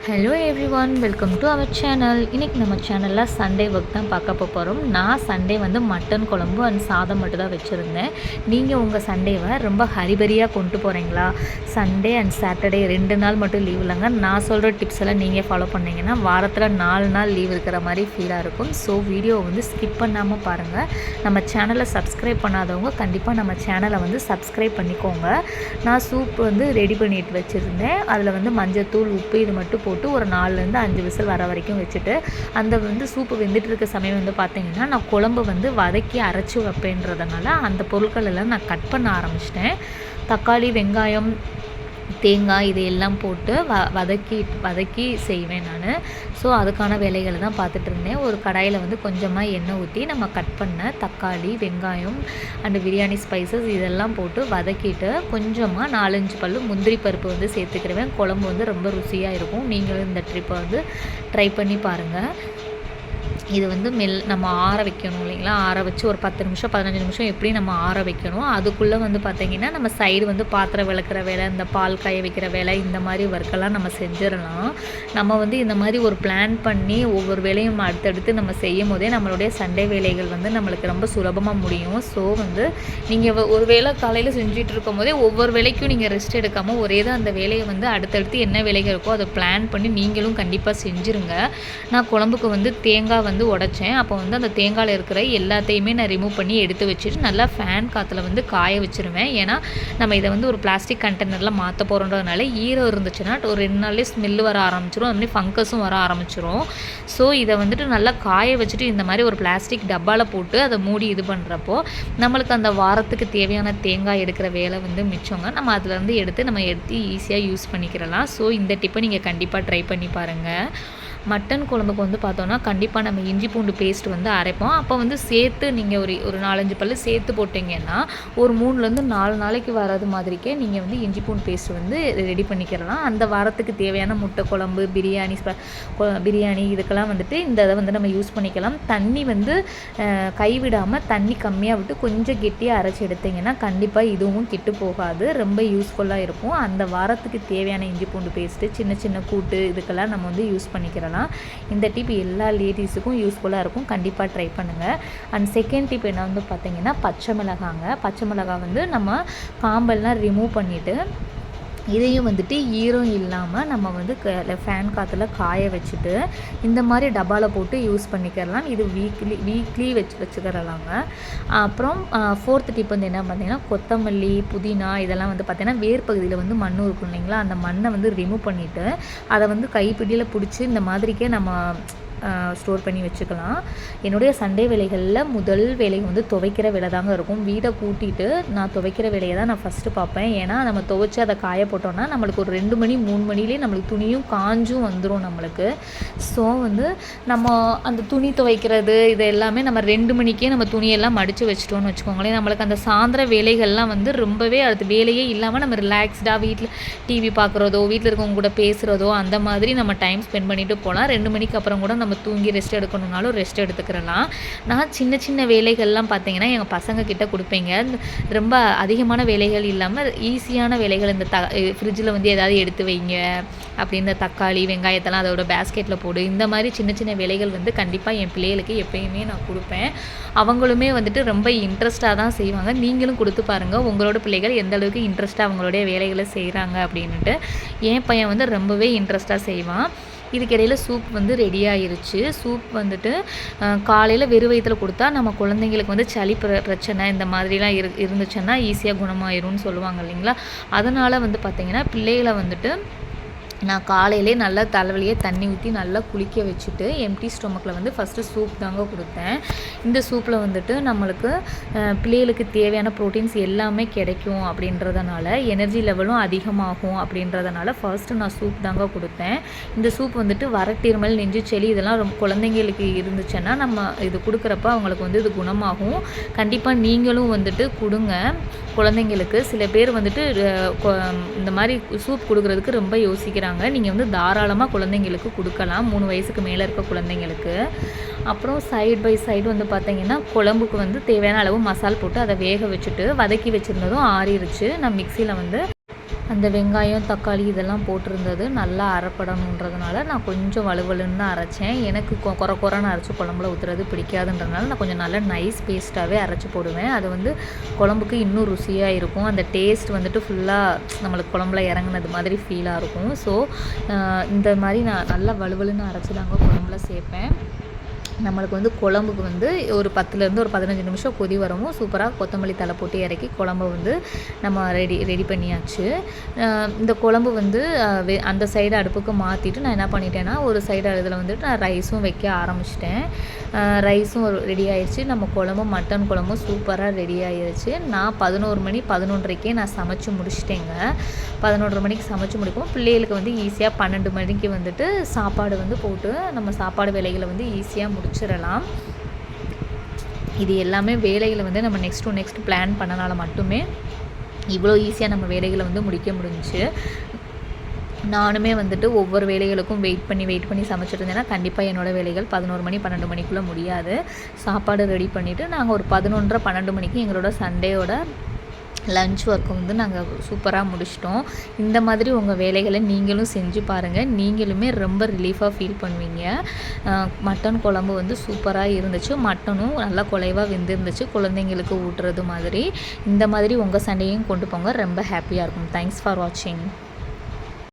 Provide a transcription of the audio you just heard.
Hello everyone, welcome to our channel. இன்றைக்கி நம்ம சேனலில் சண்டே ஒர்க் தான் பார்க்க போகிறோம். நான் சண்டே வந்து மட்டன் குழம்பு அண்ட் சாதம் மட்டும் தான் வச்சுருந்தேன். நீங்கள் உங்கள் சண்டேவை ரொம்ப ஹரிபரியாக கொண்டு போகிறீங்களா? சண்டே அண்ட் சாட்டர்டே 2 நாள் மட்டும் லீவ் இல்லைங்க. நான் சொல்கிற டிப்ஸ் எல்லாம் நீங்கள் ஃபாலோ பண்ணிங்கன்னா வாரத்தில் 4 நாள் லீவ் இருக்கிற மாதிரி ஃபீலாக இருக்கும். ஸோ வீடியோவை வந்து ஸ்கிப் பண்ணாமல் பாருங்கள். நம்ம சேனலை சப்ஸ்கிரைப் பண்ணாதவங்க கண்டிப்பாக நம்ம சேனலை வந்து சப்ஸ்கிரைப் பண்ணிக்கோங்க. நான் சூப் வந்து ரெடி பண்ணிட்டு வச்சுருந்தேன். அதில் வந்து மஞ்சத்தூள், உப்பு இது மட்டும் போட்டு ஒரு 4லேருந்து 5 விசில் வர வரைக்கும் வச்சுட்டு, அந்த வந்து சூப்பு வெந்துட்டு இருக்க சமயம் வந்து பார்த்திங்கன்னா நான் குழம்பு வந்து வதக்கி அரைச்சி வைப்பேன்றதுனால அந்த பொருட்கள் எல்லாம் நான் கட் பண்ண ஆரம்பிச்சிட்டேன். தக்காளி, வெங்காயம், தேங்காய் இதையெல்லாம் போட்டு வதக்கி செய்வேன் நான். ஸோ அதுக்கான வேலைகளை தான் பார்த்துட்டு இருந்தேன். ஒரு கடாயில் வந்து கொஞ்சமாக எண்ணெய் ஊற்றி நம்ம கட் பண்ண தக்காளி, வெங்காயம் அண்டு பிரியாணி ஸ்பைசஸ் இதெல்லாம் போட்டு வதக்கிட்டு கொஞ்சமாக 4-5 பல்லு முந்திரி பருப்பு வந்து சேர்த்துக்கிடுவேன். குழம்பு வந்து ரொம்ப ருசியாக இருக்கும். நீங்களும் இந்த ட்ரிப்பை வந்து ட்ரை பண்ணி பாருங்கள். இது வந்து நம்ம ஆற வைக்கணும் இல்லைங்களா? ஆற வச்சு ஒரு 10 நிமிஷம் 15 நிமிஷம் எப்படி நம்ம ஆற வைக்கணும். அதுக்குள்ளே வந்து பார்த்திங்கன்னா நம்ம சைடு வந்து பாத்திரம் விளக்குற வேலை, இந்த பால் காய வைக்கிற வேலை, இந்த மாதிரி ஒர்க்கெல்லாம் நம்ம செஞ்சிடலாம். நம்ம வந்து இந்த மாதிரி ஒரு பிளான் பண்ணி ஒவ்வொரு வேலையும் அடுத்தடுத்து நம்ம செய்யும் போதே நம்மளுடைய சண்டே வேலைகள் வந்து நம்மளுக்கு ரொம்ப சுலபமாக முடியும். ஸோ வந்து நீங்கள் ஒரு வேளை காலையில் செஞ்சுட்டு இருக்கும் போதே ஒவ்வொரு வேலைக்கும் நீங்கள் ரெஸ்ட் எடுக்காமல் ஒரே தான் அந்த வேலையை வந்து அடுத்தடுத்து என்ன வேலைகள் இருக்கோ அதை பிளான் பண்ணி நீங்களும் கண்டிப்பாக செஞ்சுருங்க. நான் குழம்புக்கு வந்து தேங்காய் வந்து உடைச்சேன். அப்போ வந்து அந்த தேங்காயில் இருக்கிற எல்லாத்தையுமே நான் ரிமூவ் பண்ணி எடுத்து வச்சுட்டு நல்லா ஃபேன் காற்றுல வந்து காய வச்சுருவேன். ஏன்னா நம்ம இதை வந்து ஒரு பிளாஸ்டிக் கண்டெய்னரில் மாற்ற போகிறோன்றதுனால ஈரம் இருந்துச்சுன்னா ஒரு 2 நாள்லேயே ஸ்மெல்லு வர ஆரம்பிச்சிடும். அது மாதிரி ஃபங்கஸும் வர ஆரம்பிச்சிடும். ஸோ இதை வந்துட்டு நல்லா காய வச்சுட்டு இந்த மாதிரி ஒரு பிளாஸ்டிக் டப்பாவில் போட்டு அதை மூடி இது பண்ணுறப்போ நம்மளுக்கு அந்த வாரத்துக்கு தேவையான தேங்காய் எடுக்கிற வேலை வந்து மிச்சங்க. நம்ம அதிலேருந்து எடுத்து ஈஸியாக யூஸ் பண்ணிக்கிறலாம். ஸோ இந்த டிப்பை நீங்கள் கண்டிப்பாக ட்ரை பண்ணி பாருங்கள். மட்டன் குழம்புக்கு வந்து பார்த்தோன்னா கண்டிப்பாக நம்ம இஞ்சி பூண்டு பேஸ்ட் வந்து அரைப்போம். அப்போ வந்து சேர்த்து நீங்கள் ஒரு 4-5 பல்லு சேர்த்து போட்டிங்கன்னா ஒரு 3லேருந்து 4 நாளைக்கு வராது மாதிரிக்கே நீங்கள் வந்து இஞ்சி பூண்டு பேஸ்ட் வந்து ரெடி பண்ணிக்கிறலாம். அந்த வாரத்துக்கு தேவையான முட்டை குழம்பு, பிரியாணி இதுக்கெல்லாம் வந்துட்டு இந்த இதை வந்து நம்ம யூஸ் பண்ணிக்கலாம். தண்ணி வந்து கைவிடாமல் தண்ணி கம்மியாக விட்டு கொஞ்சம் கெட்டியாக அரைச்சி எடுத்திங்கன்னா கண்டிப்பாக இதுவும் கெட்டு போகாது. ரொம்ப யூஸ்ஃபுல்லாக இருக்கும். அந்த வாரத்துக்கு தேவையான இஞ்சி பூண்டு பேஸ்ட்டு சின்ன சின்ன கூட்டு இதுக்கெல்லாம் நம்ம வந்து யூஸ் பண்ணிக்கிறலாம். இந்த டிப் எல்லா லேடிஸுக்கும் யூஸ்ஃபுல்லாக இருக்கும். கண்டிப்பாக ட்ரை பண்ணுங்கள். அண்ட் செகண்ட் டிப் என்ன வந்து பார்த்திங்கன்னா பச்சை மிளகாய் வந்து நம்ம காம்பெல்லாம் ரிமூவ் பண்ணிவிட்டு இதையும் வந்துட்டு ஈரம் இல்லாமல் நம்ம வந்து ஃபேன் காற்றுல காய வச்சுட்டு இந்த மாதிரி டப்பாவில் போட்டு யூஸ் பண்ணிக்கிறலாம். இது வீக்லி வச்சுக்கிறலாங்க. அப்புறம் 4th டிப் வந்து என்ன பார்த்திங்கன்னா கொத்தமல்லி, புதினா இதெல்லாம் வந்து பார்த்திங்கன்னா வேர் பகுதியில் வந்து மண் இருக்கும் இல்லைங்களா? அந்த மண்ணை வந்து ரிமூவ் பண்ணிவிட்டு அதை வந்து கைப்பிடியில் பிடிச்சி இந்த மாதிரிக்கே நம்ம ஸ்டோர் பண்ணி வச்சுக்கலாம். என்னுடைய சண்டே வேலைகளில் முதல் வேலை வந்து துவைக்கிற வேலை தாங்க இருக்கும். வீடை கூட்டிட்டு நான் துவைக்கிற வேலையை தான் நான் ஃபஸ்ட்டு பார்ப்பேன். ஏன்னா நம்ம துவைச்சி அதை காய போட்டோம்னா நம்மளுக்கு ஒரு 2 மணி 3 மணிலேயே நம்மளுக்கு துணியும் காஞ்சும் வந்துடும் நம்மளுக்கு. ஸோ வந்து நம்ம அந்த துணி துவைக்கிறது இது எல்லாமே நம்ம 2 மணிக்கே நம்ம துணியெல்லாம் மடித்து வச்சிட்டோம்னு வச்சுக்கோங்களேன். நம்மளுக்கு அந்த சாயந்தர வேலைகள்லாம் வந்து ரொம்பவே அடுத்து வேலையே இல்லாமல் நம்ம ரிலாக்ஸ்டாக வீட்டில் டிவி பார்க்குறதோ, வீட்டில் இருக்கவங்க கூட பேசுகிறதோ அந்த மாதிரி நம்ம டைம் ஸ்பெண்ட் பண்ணிவிட்டு போகலாம். 2 மணிக்கு அப்புறம் கூட நம்ம தூங்கி ரெஸ்ட் எடுக்கணுன்னாலும் ரெஸ்ட் எடுத்துக்கிறலாம். நான் சின்ன வேலைகள்லாம் பார்த்தீங்கன்னா எங்கள் பசங்க கிட்ட கொடுப்பேங்க. ரொம்ப அதிகமான வேலைகள் இல்லாமல் ஈஸியான வேலைகள் இந்த ஃப்ரிட்ஜில் வந்து ஏதாவது எடுத்து வைங்க, அப்படி இந்த தக்காளி வெங்காயத்தெல்லாம் அதோட பேஸ்கெட்டில் போடு, இந்த மாதிரி சின்ன வேலைகள் வந்து கண்டிப்பாக என் பிள்ளைகளுக்கு எப்பயுமே நான் கொடுப்பேன். அவங்களுமே வந்துட்டு ரொம்ப இன்ட்ரெஸ்ட்டாக தான் செய்வாங்க. நீங்களும் கொடுத்து பாருங்கள் உங்களோட பிள்ளைகள் எந்த அளவுக்கு இன்ட்ரெஸ்ட்டாக அவங்களுடைய வேலைகளை செய்கிறாங்க அப்படின்ட்டு. என் பையன் வந்து ரொம்பவே இன்ட்ரெஸ்ட்டாக செய்வான். இதுக்கிடையில் சூப் வந்து ரெடி ஆயிருச்சு. சூப் வந்துட்டு காலையில் வெறும் வயிற்றில் கொடுத்தா நம்ம குழந்தைங்களுக்கு வந்து சளி பிரச்சனை இந்த மாதிரிலாம் இருந்துச்சுன்னா ஈஸியாக குணமாயிரும்னு சொல்லுவாங்க இல்லைங்களா? அதனால் வந்து பார்த்திங்கன்னா பிள்ளைகளை வந்துட்டு நான் காலையிலே நல்லா தலைவலியே தண்ணி ஊற்றி நல்லா குளிக்க வச்சுட்டு எம்டி ஸ்டொமக்கில் வந்து ஃபஸ்ட்டு சூப் தாங்க கொடுத்தேன். இந்த சூப்பில் வந்துட்டு நம்மளுக்கு பிள்ளைகளுக்கு தேவையான ப்ரோட்டீன்ஸ் எல்லாமே கிடைக்கும் அப்படின்றதுனால எனர்ஜி லெவலும் அதிகமாகும் அப்படின்றதுனால ஃபர்ஸ்ட்டு நான் சூப் தாங்க கொடுத்தேன். இந்த சூப் வந்துட்டு வரட்டிருமல், நெஞ்சு சளி இதெல்லாம் ரொம்ப இருந்துச்சுன்னா நம்ம இது கொடுக்குறப்ப அவங்களுக்கு வந்து இது குணமாகும். கண்டிப்பாக நீங்களும் வந்துட்டு கொடுங்க குழந்தைங்களுக்கு. சில பேர் வந்துட்டு இந்த மாதிரி சூப் கொடுக்குறதுக்கு ரொம்ப யோசிக்கிறாங்க. நீங்கள் வந்து தாராளமாக குழந்தைங்களுக்கு கொடுக்கலாம், 3 வயசுக்கு மேலே இருக்க குழந்தைங்களுக்கு. அப்புறம் சைடு பை சைடு வந்து பார்த்திங்கன்னா குழம்புக்கு வந்து தேவையான அளவு மசால் போட்டு அதை வேக வச்சுட்டு வதக்கி வச்சுருந்ததும் ஆறிடுச்சு. நான் மிக்சியில் வந்து அந்த வெங்காயம் தக்காளி இதெல்லாம் போட்டிருந்தது நல்லா அரைப்படணுன்றதுனால நான் கொஞ்சம் வலுவலுன்னு தான் அரைச்சேன். எனக்கு கொர கொரன்னு அரைச்சி குழம்புல ஊற்றுறது பிடிக்காதுன்றதுனால நான் கொஞ்சம் நல்லா நைஸ் பேஸ்ட்டாகவே அரைச்சி போடுவேன். அது வந்து குழம்புக்கு இன்னும் ருசியாக இருக்கும். அந்த டேஸ்ட் வந்துட்டு ஃபுல்லாக நம்மளுக்கு குழம்புல இறங்குனது மாதிரி ஃபீலாக இருக்கும். ஸோ இந்த மாதிரி நான் நல்லா வலுவலுன்னு அரைச்சி தாங்க குழம்புல சேர்ப்பேன். நம்மளுக்கு வந்து குழம்புக்கு வந்து ஒரு 10லேருந்து ஒரு 15 நிமிஷம் கொதி வரவும் சூப்பராக கொத்தமல்லி தழை போட்டு இறக்கி குழம்பு வந்து நம்ம ரெடி பண்ணியாச்சு. இந்த குழம்பு வந்து அந்த சைடு அடுப்புக்கு மாற்றிட்டு நான் என்ன பண்ணிட்டேன்னா, ஒரு சைடு இதில் வந்துட்டு நான் ரைஸும் வைக்க ஆரம்பிச்சிட்டேன். ரைஸும் ரெடி ஆயிடுச்சு. நம்ம குழம்பும் மட்டன் குழம்பும் சூப்பராக ரெடி ஆயிடுச்சு. நான் 11 மணி 11:30க்கே நான் சமைச்சு முடிச்சிட்டேங்க. 11:30 மணிக்கு சமைச்சு முடிப்போம். பிள்ளைகளுக்கு வந்து ஈஸியாக 12 மணிக்கு வந்துட்டு சாப்பாடு வந்து போட்டு நம்ம சாப்பாடு வேலைகளை வந்து ஈஸியாக முடிச்சிடலாம். இது எல்லாமே வேலைகளை வந்து நம்ம நெக்ஸ்ட் பிளான் பண்ணனால மட்டுமே இவ்வளோ ஈஸியாக நம்ம வேலைகளை வந்து முடிக்க முடிஞ்சுச்சு. நானுமே வந்துட்டு ஒவ்வொரு வேலைகளுக்கும் வெயிட் பண்ணி சமைச்சிட்டு இருந்தேன்னா கண்டிப்பாக என்னோடய வேலைகள் 11 மணி 12 மணிக்குள்ளே முடியாது. சாப்பாடு ரெடி பண்ணிவிட்டு நாங்கள் ஒரு 11:30 12 மணிக்கு எங்களோட சண்டேயோட லன்ச் ஒர்க்கை வந்து நாங்கள் சூப்பராக முடிச்சிட்டோம். இந்த மாதிரி உங்கள் வேலைகளை நீங்களும் செஞ்சு பாருங்கள். நீங்களுமே ரொம்ப ரிலீஃபாக ஃபீல் பண்ணுவீங்க. மட்டன் குழம்பு வந்து சூப்பராக இருந்துச்சு. மட்டனும் நல்லா குலைவாக வெந்திருந்துச்சு. குழந்தைங்களுக்கு ஊட்டுறது மாதிரி இந்த மாதிரி உங்கள் சண்டையும் கொண்டு போங்க. ரொம்ப ஹாப்பியாக இருக்கும். தேங்க்ஸ் ஃபார் வாட்சிங்.